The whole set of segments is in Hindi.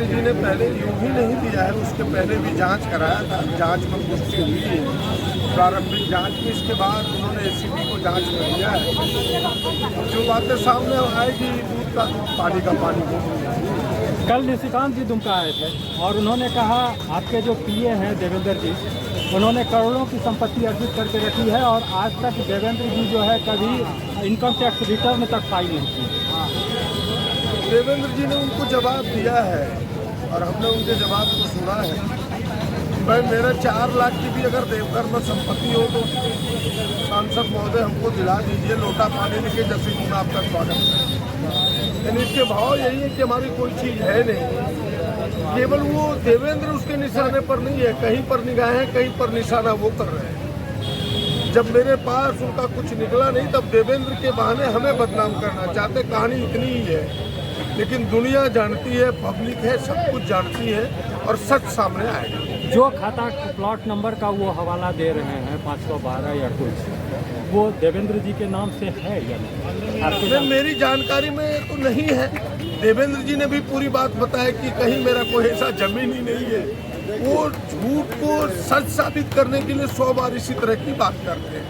जी ने पहले यूँ ही नहीं दिया है, उसके पहले भी जांच कराया था, जांच में पुष्टि हुई है प्रारंभिक जांच में। इसके बाद उन्होंने एसीबी को जांच में दिया है। जो बातें सामने आएगी दूध का दूध पानी का पानी होगी। कल निशिकांत जी दुमका आए थे और उन्होंने कहा आपके जो पीए हैं देवेंद्र जी, उन्होंने करोड़ों की संपत्ति अर्जित करके रखी है और आज तक देवेंद्र जी जो है कभी इनकम टैक्स रिटर्न तक फाइल नहीं की। देवेंद्र जी ने उनको जवाब दिया है और हमने उनके जवाब को सुना है। भाई मेरा 4 लाख की भी अगर देवघर में संपत्ति हो तो सांसद महोदय हमको दिला दीजिए, लोटा पानी लेके जैसे गुना आपका स्वागत है। यानी इसके भाव यही है कि हमारी कोई चीज़ है नहीं, केवल वो देवेंद्र उसके निशाने पर नहीं है, कहीं पर निगाहें कहीं पर निशाना वो कर रहे हैं। जब मेरे पास उनका कुछ निकला नहीं तब देवेंद्र के बहाने हमें बदनाम करना चाहते। कहानी इतनी ही है, लेकिन दुनिया जानती है, पब्लिक है, सब कुछ जानती है और सच सामने आएगा। जो खाता प्लॉट नंबर का वो हवाला दे रहे हैं 512 या कुछ, वो देवेंद्र जी के नाम से है या नहीं? मेरी जानकारी में तो नहीं है। देवेंद्र जी ने भी पूरी बात बताया कि कहीं मेरा कोई ऐसा जमीन ही नहीं है। वो झूठ को सच साबित करने के लिए 100 बार इसी तरह की बात करते हैं।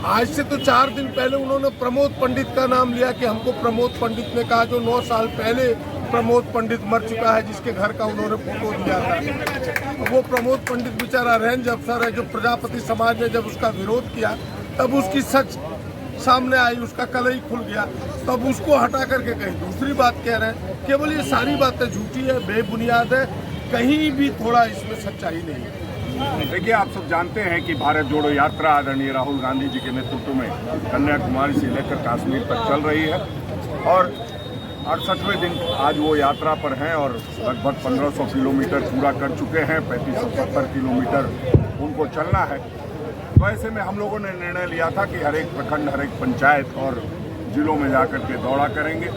आज से तो 4 दिन पहले उन्होंने प्रमोद पंडित का नाम लिया कि हमको प्रमोद पंडित ने कहा, जो 9 साल पहले प्रमोद पंडित मर चुका है, जिसके घर का उन्होंने फोटो दिया था। वो प्रमोद पंडित बेचारा रेंज अफसर है, जो प्रजापति समाज ने जब उसका विरोध किया तब उसकी सच सामने आई, उसका कलई खुल गया, तब उसको हटा करके कहीं दूसरी बात कह रहे हैं। केवल ये सारी बातें झूठी है, बेबुनियाद है, कहीं भी थोड़ा इसमें सच्चाई नहीं है। देखिए, आप सब जानते हैं कि भारत जोड़ो यात्रा आदरणीय राहुल गांधी जी के नेतृत्व में कन्याकुमारी से लेकर कश्मीर तक चल रही है और 68वें दिन आज वो यात्रा पर हैं और लगभग 1500 किलोमीटर पूरा कर चुके हैं। 3570 किलोमीटर उनको चलना है। तो ऐसे में हम लोगों ने निर्णय लिया था कि हर एक प्रखंड, हर एक पंचायत और जिलों में जाकर के दौड़ा करेंगे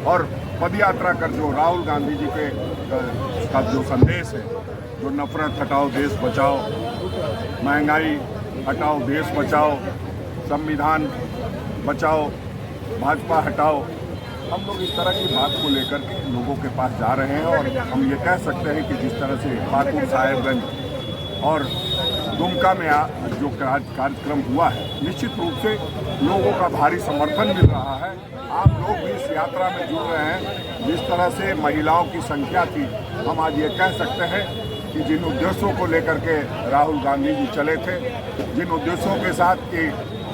और पदयात्रा कर जो राहुल गांधी जी के का जो संदेश है, जो नफरत हटाओ देश बचाओ, महंगाई हटाओ देश बचाओ, संविधान बचाओ भाजपा हटाओ, हम लोग इस तरह की बात को लेकर के लोगों के पास जा रहे हैं। और हम ये कह सकते हैं कि जिस तरह से पाकुड़ साहेबगंज और दुमका में जो कार्यक्रम हुआ है, निश्चित रूप से लोगों का भारी समर्थन मिल रहा है। आप लोग भी इस यात्रा में जुड़ रहे हैं। जिस तरह से महिलाओं की संख्या थी, हम आज ये कह सकते हैं कि जिन उद्देश्यों को लेकर के राहुल गांधी जी चले थे, जिन उद्देश्यों के साथ कि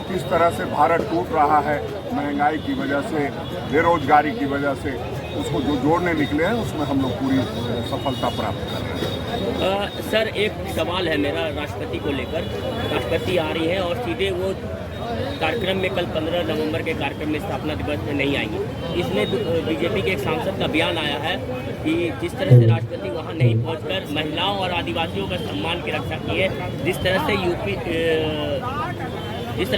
किस तरह से भारत टूट रहा है महंगाई की वजह से, बेरोजगारी की वजह से, उसको जो जोड़ने निकले हैं उसमें हम लोग पूरी सफलता प्राप्त कर रहे हैं। सर, एक सवाल है मेरा राष्ट्रपति को लेकर। राष्ट्रपति आ रही हैं और सीधे वो कार्यक्रम में कल 15 नवंबर के कार्यक्रम में स्थापना दिवस में नहीं आएंगी। इसमें बीजेपी के एक सांसद का बयान आया है कि जिस तरह से राष्ट्रपति वहां नहीं पहुंचकर महिलाओं और आदिवासियों का सम्मान की रक्षा की है, जिस तरह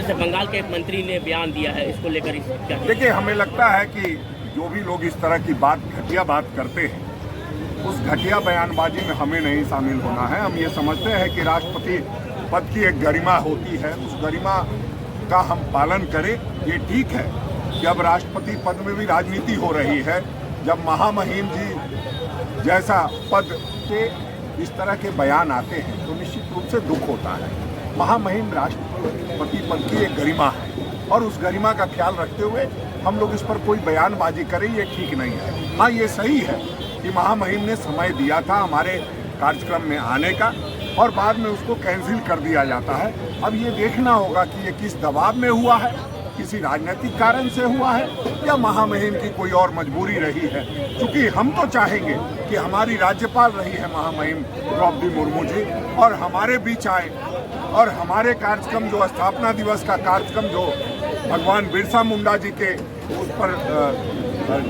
से बंगाल के एक मंत्री ने बयान दिया है, इसको लेकर क्या? देखिए, हमें लगता है कि जो भी लोग इस तरह की बात, घटिया बात करते हैं, उस घटिया बयानबाजी में हमें नहीं शामिल होना है। हम ये समझते हैं कि राष्ट्रपति पद की एक गरिमा होती है, उस गरिमा का हम पालन करें। ये ठीक है कि अब राष्ट्रपति पद में भी राजनीति हो रही है। जब महामहिम जी जैसा पद के इस तरह के बयान आते हैं तो निश्चित रूप से दुख होता है। महामहिम राष्ट्रपति पद की एक गरिमा है और उस गरिमा का ख्याल रखते हुए हम लोग इस पर कोई बयानबाजी करें, ये ठीक नहीं है। हाँ, ये सही है कि महामहिम ने समय दिया था हमारे कार्यक्रम में आने का और बाद में उसको कैंसिल कर दिया जाता है। अब ये देखना होगा कि ये किस दबाव में हुआ है, किसी राजनीतिक कारण से हुआ है या महामहिम की कोई और मजबूरी रही है। क्योंकि हम तो चाहेंगे कि हमारी राज्यपाल रही है महामहिम द्रौपदी मुर्मू जी और हमारे बीच आए और हमारे कार्यक्रम, जो स्थापना दिवस का कार्यक्रम जो भगवान बिरसा मुंडा जी के उस पर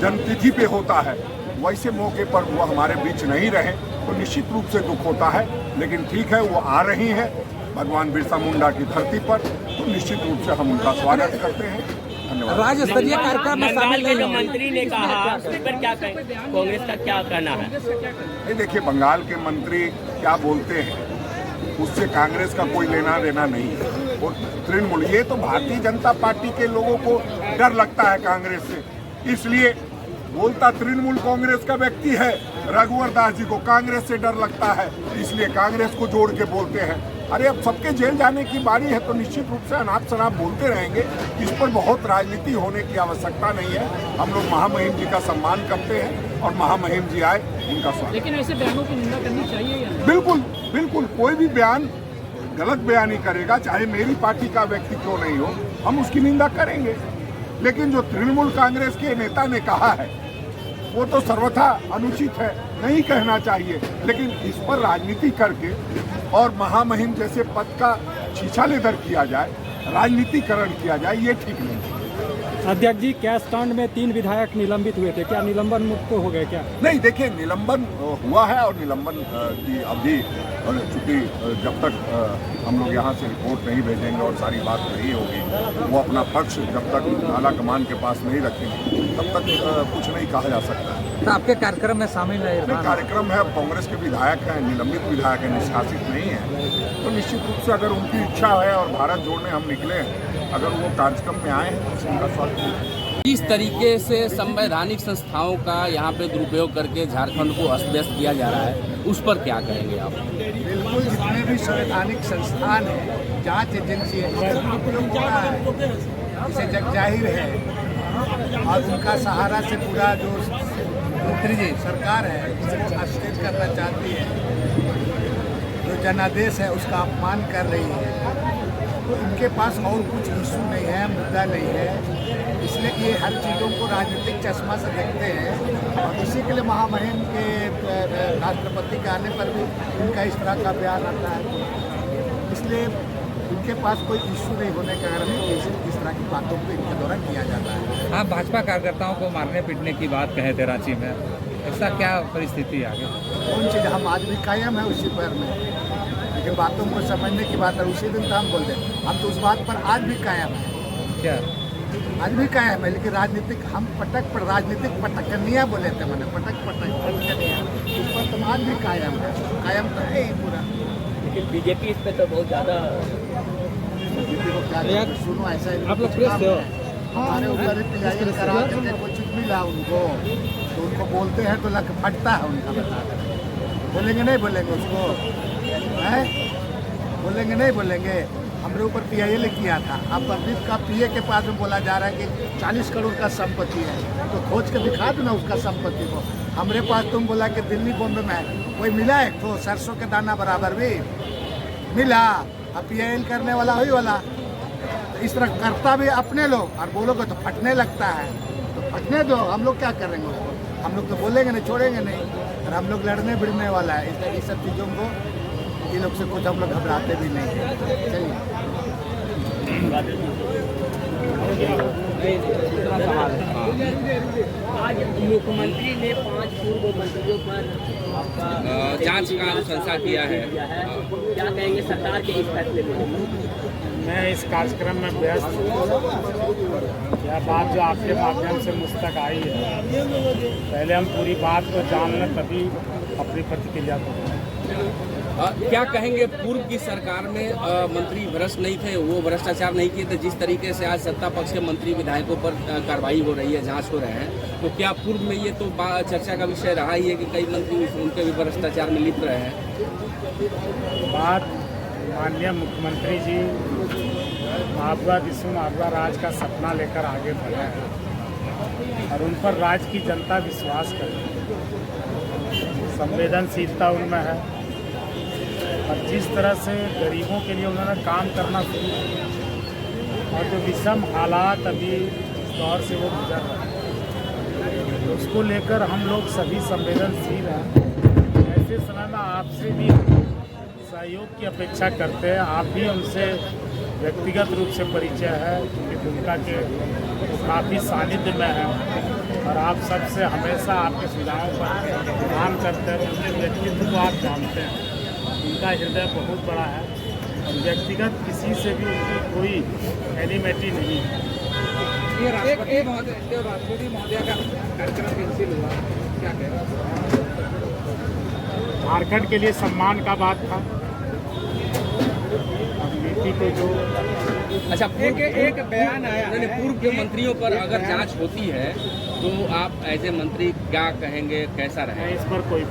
जन्मतिथि पे होता है, वैसे मौके पर वो हमारे बीच नहीं रहे तो निश्चित रूप से दुख होता है। लेकिन ठीक है, वो आ रही है भगवान बिरसा मुंडा की धरती पर, तो निश्चित रूप से हम उनका स्वागत करते हैं। धन्यवाद। राज्य स्तरीय कार्यक्रम में बंगाल के जो मंत्री ने कहा, उस पर क्या कांग्रेस का क्या कहना है? ये देखिए, बंगाल के मंत्री क्या बोलते हैं उससे कांग्रेस का कोई लेना देना नहीं है। और तृणमूल, ये तो भारतीय जनता पार्टी के लोगों को डर लगता है कांग्रेस से, इसलिए बोलता तृणमूल कांग्रेस का व्यक्ति है, रघुवर दास जी को कांग्रेस से डर लगता है, इसलिए कांग्रेस को जोड़ के बोलते हैं। अरे अब सबके जेल जाने की बारी है तो निश्चित रूप से अनाप शनाप बोलते रहेंगे। इस पर बहुत राजनीति होने की आवश्यकता नहीं है। हम लोग महामहिम जी का सम्मान करते हैं और महामहिम जी आए उनका स्वागत। लेकिन ऐसे बयानों की निंदा करनी चाहिए या नहीं? बिल्कुल बिल्कुल, कोई भी बयान गलत बयानी करेगा, चाहे मेरी पार्टी का व्यक्ति क्यों नहीं हो, हम उसकी निंदा करेंगे। लेकिन जो तृणमूल कांग्रेस के नेता ने कहा है वो तो सर्वथा अनुचित है, नहीं कहना चाहिए। लेकिन इस पर राजनीति करके और महामहिम जैसे पद का छीछालेदर किया जाए, राजनीतिकरण किया जाए, ये ठीक नहीं है। अध्यक्ष जी, कैश कांड में 3 विधायक निलंबित हुए थे, क्या निलंबन मुक्त हो गए क्या? नहीं, देखिए निलंबन हुआ है और निलंबन की अवधि चूंकि जब तक हम लोग यहाँ से रिपोर्ट नहीं भेजेंगे और सारी बात नहीं होगी, वो अपना पक्ष जब तक आला कमान के पास नहीं रखेंगे तब तक कुछ नहीं कहा जा सकता। तो आपके कार्यक्रम में शामिल है नहीं, कार्यक्रम है, कांग्रेस के विधायक हैं, निलंबित विधायक हैं, निष्कासित नहीं है। तो निश्चित रूप से अगर उनकी इच्छा है और भारत जोड़ने हम निकले हैं, अगर वो कार्यक्रम में आए हैं तो उनका स्वागत। इस तरीके से संवैधानिक संस्थाओं का यहाँ पे दुरुपयोग करके झारखंड को अस्त व्यस्त किया जा रहा है, उस पर क्या कहेंगे आप? बिल्कुल, जितने भी संवैधानिक संस्थान हैं, जांच एजेंसी है, इसका दुरुपयोग हो रहा है, इसे जग जाहिर है। और उनका सहारा से पूरा जो सरकार है इसे हस्तक्षेप करना चाहती है, जो जनादेश है उसका अपमान कर रही है। तो इनके पास और कुछ इशू नहीं है, मुद्दा नहीं है, इसलिए ये हर चीज़ों को राजनीतिक चश्मा से देखते हैं। और इसी के लिए महामहिम के राष्ट्रपति के आने पर भी इनका इस तरह का बयान आता है। इसलिए इनके पास कोई इशू नहीं होने के कारण इस तरह की बातों को इनके द्वारा किया जाता है। आप भाजपा कार्यकर्ताओं को मारने पीटने की बात कहे थे रांची में, ऐसा क्या परिस्थिति है आगे? कौन चीज़, हम आज भी कायम है उसी पर में, लेकिन बातों को समझने की बात है। उसी दिन तो हम बोल दें, हम तो उस बात पर आज भी कायम है। क्या आज भी कायम है, लेकिन राजनीतिक हम राजनीतिक पटकनिया बोले थे, मैंने पटकनिया, उस पर तुम आज भी कायम है, कायम तो है ही पूरा। लेकिन बीजेपी इस पे तो बहुत ज़्यादा सुनो, ऐसा आप लोग प्रेस से हो? हमारे ऊपर पिटाई करा देते, कुछ मिला उनको तो उनको बोलते हैं तो लग फटता है उनका। बता बोलेंगे नहीं बोलेंगे उसको, है बोलेंगे नहीं बोलेंगे। हमारे ऊपर PIL किया था, अब प्रदीप का PA के पास में बोला जा रहा है कि 40 करोड़ का संपत्ति है, तो खोज के दिखा दो ना उसका संपत्ति को। हमारे पास तुम बोला कि दिल्ली बॉम्बे में है, कोई मिला है तो सरसों के दाना बराबर भी मिला। अब PIL करने वाला वही वाला, तो इस तरह करता भी अपने लोग, और बोलोगे तो फटने लगता है, तो फटने दो। हम लोग क्या करेंगे उसको, हम लोग तो बोलेंगे नहीं, छोड़ेंगे नहीं, और हम लोग लड़ने भिड़ने वाला है। इस सब चीज़ों को ये लोग से कुछ हम लोग घबराते भी नहीं। चलिए आज मुख्यमंत्री ने 5 पूर्व मंत्रियों पर जांच का अनुशंसा किया है। क्या कहेंगे सरकार के इस फैसले को? मैं इस कार्यक्रम में व्यस्त हूँ। यह बात जो आपके माध्यम से मुझ तक आई है, पहले हम पूरी बात को जान लें तभी अपनी प्रतिक्रिया करें। क्या कहेंगे, पूर्व की सरकार में मंत्री भ्रष्ट नहीं थे, वो भ्रष्टाचार नहीं किए थे, जिस तरीके से आज सत्ता पक्ष के मंत्री विधायकों पर कार्रवाई हो रही है, जांच हो रहे हैं, तो क्या पूर्व में ये तो चर्चा का विषय रहा ही है कि कई मंत्री उनके भी भ्रष्टाचार में लिप्त रहे हैं? बात माननीय मुख्यमंत्री जी मागवा विश्व मागवा राज का सपना लेकर आगे बढ़े हैं और उन पर राज्य की जनता विश्वास करे, संवेदनशीलता उनमें है और जिस तरह से गरीबों के लिए उन्होंने काम करना शुरू किया और जो विषम हालात अभी इस दौर से वो गुजर रहे हैं, तो उसको लेकर हम लोग सभी संवेदनशील हैं। ऐसे समय में आपसे भी सहयोग की अपेक्षा करते हैं। आप भी उनसे व्यक्तिगत रूप से परिचय है क्योंकि दुमका के काफ़ी सानिध्य में है और आप सबसे हमेशा आपके सुझावों पर काम करते हैं। उनके व्यक्तित्व को आप जानते हैं, उनका हृदय बहुत बड़ा है और व्यक्तिगत किसी से भी उनकी कोई एनिमिटी नहीं है। ये राष्ट्रपति महोदय का कार्यक्रम कैंसिल हुआ, क्या कहें? झारखंड के लिए सम्मान का बात था। नीति को जो अच्छा, एक बयान आया, पूर्व के मंत्रियों पर अगर जांच होती है तो आप एज ए मंत्री क्या कहेंगे, कैसा रहे? इस पर कोई